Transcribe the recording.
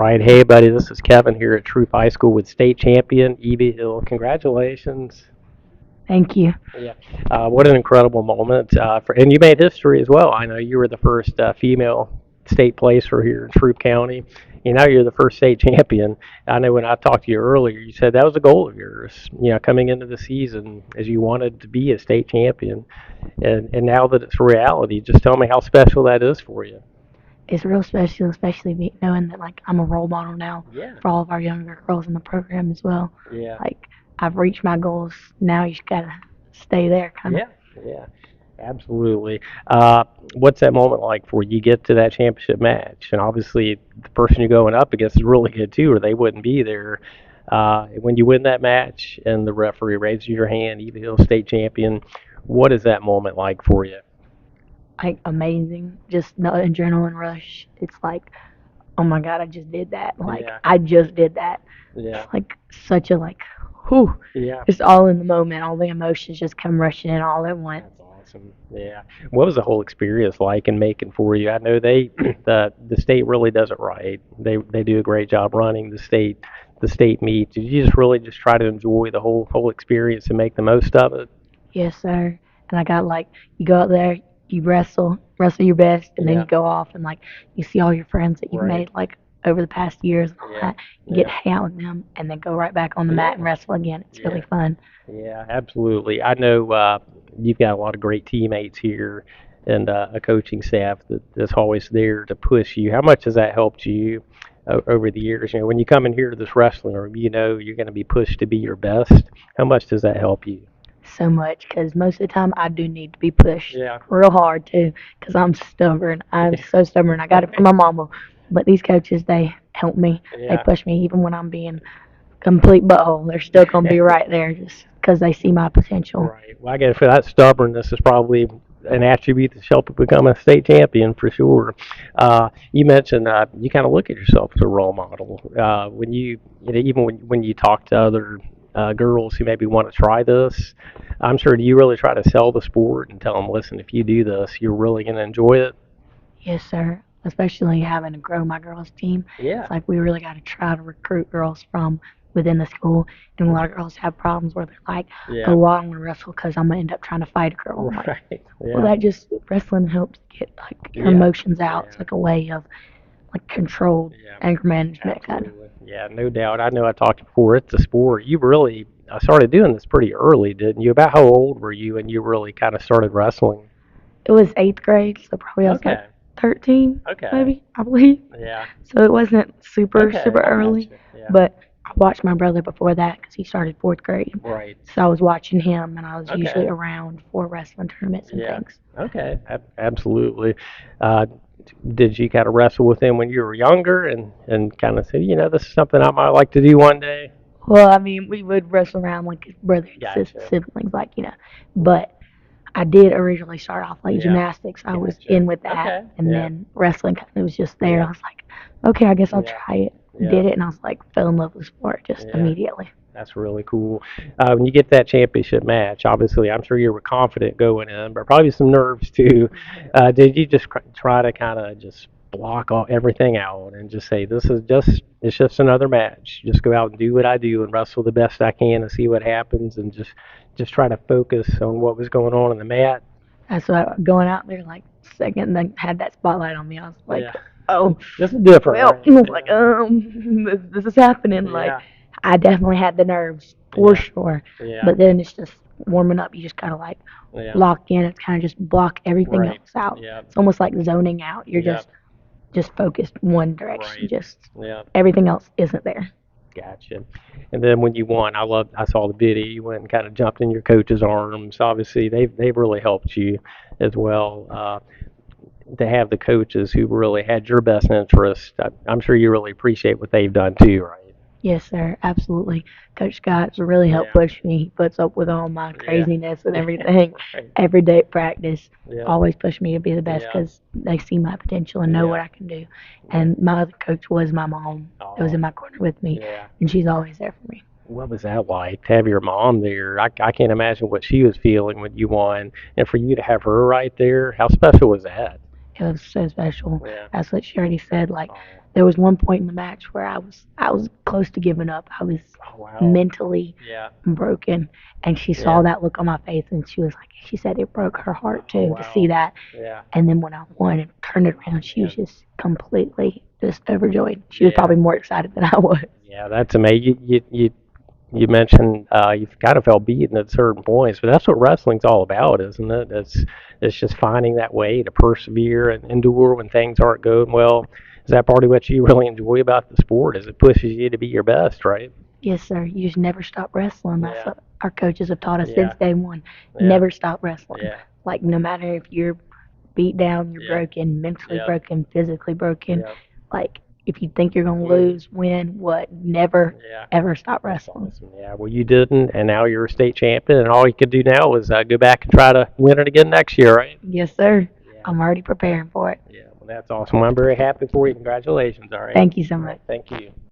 Right. Hey, buddy, this is Kevin here at Troup High School with state champion Evey Hill. Congratulations. Thank you. Yeah. What an incredible moment. And you made history as well. I know you were the first female state placer here in Troup County. Now you're the first state champion. I know when I talked to you earlier, you said that was a goal of yours, coming into the season as you wanted to be a state champion. And now that it's a reality, just tell me how special that is for you. It's real special, especially knowing that I'm a role model now Yeah. for all of our younger girls in the program as well. Yeah. Like I've reached my goals. Now you just gotta stay there, kind of. Yeah. Yeah. Absolutely. What's that moment like for you? You get to that championship match, and obviously the person you're going up against is really good too, or they wouldn't be there. When you win that match and the referee raises your hand, Evey Hill state champion, what is that moment like for you? Like amazing, just the adrenaline rush. It's like, oh my God, I just did that. Like Yeah. I just did that. Yeah. It's like such a whew, Yeah. just all in the moment. All the emotions just come rushing in all at once. That's awesome. Yeah. What was the whole experience like in Macon for you? I know the state really does it right. They do a great job running the state meet. Did you just really just try to enjoy the whole experience and make the most of it? Yes, sir. And I got you go out there, you wrestle your best, and then Yeah. you go off and you see all your friends that you've Right. made over the past years and all Yeah. that. You get to Yeah. hang out with them, and then go right back on the mat Yeah. and wrestle again. It's really Yeah. fun. Yeah, absolutely. I know you've got a lot of great teammates here and a coaching staff that's always there to push you. How much has that helped you over the years? When you come in here to this wrestling room, you're going to be pushed to be your best. How much does that help you? So much, because most of the time I do need to be pushed Yeah. real hard too, because I'm stubborn. I'm so stubborn. I got it from my mama, but these coaches, they help me. They Yeah. push me even when I'm being complete butthole. They're still gonna be right there just because they see my potential. Right. Well, I guess for that stubbornness is probably an attribute that's helped you become a state champion for sure. You mentioned you kind of look at yourself as a role model when even when you talk to other girls who maybe want to try this. I'm sure, do you really try to sell the sport and tell them, listen, if you do this, you're really going to enjoy it? Yes, sir. Especially having to grow my girls' team. Yeah. It's like we really got to try to recruit girls from within the school. And a lot of girls have problems where they're like, Yeah. oh, well, I don't want to wrestle because I'm going to end up trying to fight a girl. I'm like, Right. well, Yeah. that just, wrestling helps get your Yeah. emotions out. Yeah. It's like a way of controlled Yeah. anger management kind of. Absolutely. Yeah, no doubt. I know I talked before. It's a sport. You really started doing this pretty early, didn't you? About how old were you when you really kind of started wrestling? It was eighth grade, so probably I was Okay. 13, Okay. maybe, I believe. Yeah. So it wasn't super, Okay. super I early. gotcha. Yeah. But I watched my brother before that because he started fourth grade. Right. So I was watching him, and I was Okay. usually around for wrestling tournaments and Yeah. things. Okay. Absolutely. Uh, did you kind of wrestle with him when you were younger and kind of say, this is something I might like to do one day? Well, I mean, we would wrestle around like his brother and Gotcha. siblings, But I did originally start off like Yeah. gymnastics. I was Gotcha. in with that, Okay. and Yeah. then wrestling kind of was just there. Yeah. I was like, okay, I guess I'll Yeah. try it. Yeah. Did it, and I was like, fell in love with the sport just Yeah. immediately. That's really cool. When you get that championship match, obviously, I'm sure you were confident going in, but probably some nerves too. Did you just try to kind of just block everything out and just say, it's just another match. Just go out and do what I do and wrestle the best I can and see what happens and just try to focus on what was going on the mat? That's why going out there second, then had that spotlight on me. I was like, Yeah. oh, This is different, well, right? I was like, this is happening. Yeah. I definitely had the nerves for Yeah. sure. Yeah. But then it's just warming up. You just kind of Yeah. lock in. It's kind of just block everything Right. else out. Yeah. It's almost like zoning out. You're Yeah. just focused one direction. Right. Just Yeah. everything else isn't there. Gotcha. And then when you won, I saw the video. You went and kind of jumped in your coach's arms. Obviously, they've really helped you as well. To have the coaches who really had your best interest, I'm sure you really appreciate what they've done too, right? Yes, sir. Absolutely. Coach Scott's really helped Yeah. push me. He puts up with all my Yeah. craziness and everything. Right. Every day at practice, Yeah. always push me to be the best Yeah. because they see my potential and know Yeah. what I can do. And my other coach was my mom. That was Oh, in my corner with me, yeah. and she's always there for me. What was that like to have your mom there? I can't imagine what she was feeling when you won, and for you to have her right there, how special was that? It was so special. Yeah. That's what she already said. Oh, There was one point in the match where I was close to giving up. I was Oh, wow. mentally Yeah. broken, and she saw Yeah. that look on my face, and she said it broke her heart too to Wow. see that. Yeah. And then when I won and turned it around, she was Yeah. just completely just overjoyed. She was Yeah. probably more excited than I was. Yeah, that's amazing. You mentioned you've kind of felt beaten at certain points, but that's what wrestling's all about, isn't it? It's just finding that way to persevere and endure when things aren't going well. Is that part of what you really enjoy about the sport? Is it pushes you to be your best, right? Yes, sir. You just never stop wrestling. That's Yeah. what our coaches have taught us Yeah. since day one. Yeah. Never stop wrestling. Yeah. Like no matter if you're beat down, you're Yeah. broken, mentally Yeah. broken, physically broken. Yeah. Like if you think you're gonna lose, win, what? Never Yeah. ever stop That's wrestling. awesome. Yeah. Well, you didn't, and now you're a state champion, and all you can do now is go back and try to win it again next year, right? Yes, sir. Yeah. I'm already preparing for it. Yeah. Well, that's awesome. I'm very happy for you. Congratulations. All right. Thank you so All much. right. Thank you.